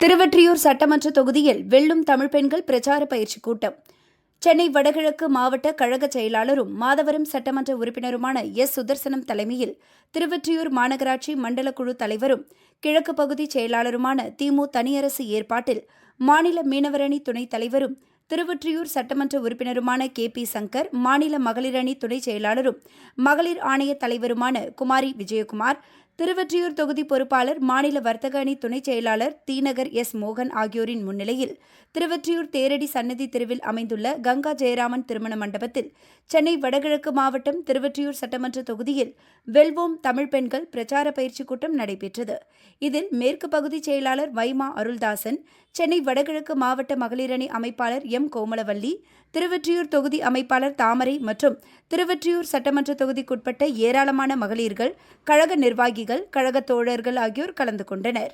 திருவொற்றியூர் சட்டமன்ற தொகுதியில் வெல்லும் தமிழ் பெண்கள் பிரச்சார பயிற்சி கூட்டம். சென்னை வடகிழக்கு மாவட்ட கழக செயலாளரும் மாதவரம் சட்டமன்ற உறுப்பினருமான எஸ். சுதர்சனம் தலைமையில் திருவொற்றியூர் மாநகராட்சி மண்டல குழு தலைவரும் கிழக்கு பகுதி செயலாளருமான திமு தனியரசு ஏற்பாட்டில் மாநில மீனவரணி துணைத் தலைவரும் திருவொற்றியூர் சட்டமன்ற உறுப்பினருமான கே. சங்கர், மாநில மகளிரணி துணை செயலாளரும் மகளிர் ஆணைய தலைவருமான குமாரி விஜயகுமார், திருவொற்றியூர் தொகுதி பொறுப்பாளர் மாநில வர்த்தக அணி துணைச் செயலாளர் தீநகர் எஸ். மோகன் ஆகியோரின் முன்னிலையில் திருவொற்றியூர் தேரடி சன்னதி தெருவில் அமைந்துள்ள கங்கா ஜெயராமன் திருமண மண்டபத்தில் சென்னை வடகிழக்கு மாவட்டம் திருவொற்றியூர் சட்டமன்ற தொகுதியில் வெல்வோம் தமிழ் பெண்கள் பிரச்சார பயிற்சி கூட்டம் நடைபெற்றது. இதில் மேற்கு பகுதி செயலாளர் வைமா அருள்தாசன், சென்னை வடகிழக்கு மாவட்ட மகளிரணி அமைப்பாளர் எம். கோமலவல்லி, திருவொற்றியூர் தொகுதி அமைப்பாளர் தாமரை மற்றும் திருவொற்றியூர் சட்டமன்ற தொகுதிக்குட்பட்ட ஏராளமான மகளிர்கள், கழக நிர்வாகிகள், கழக தோழர்கள் ஆகியோர் கலந்து கொண்டனர்.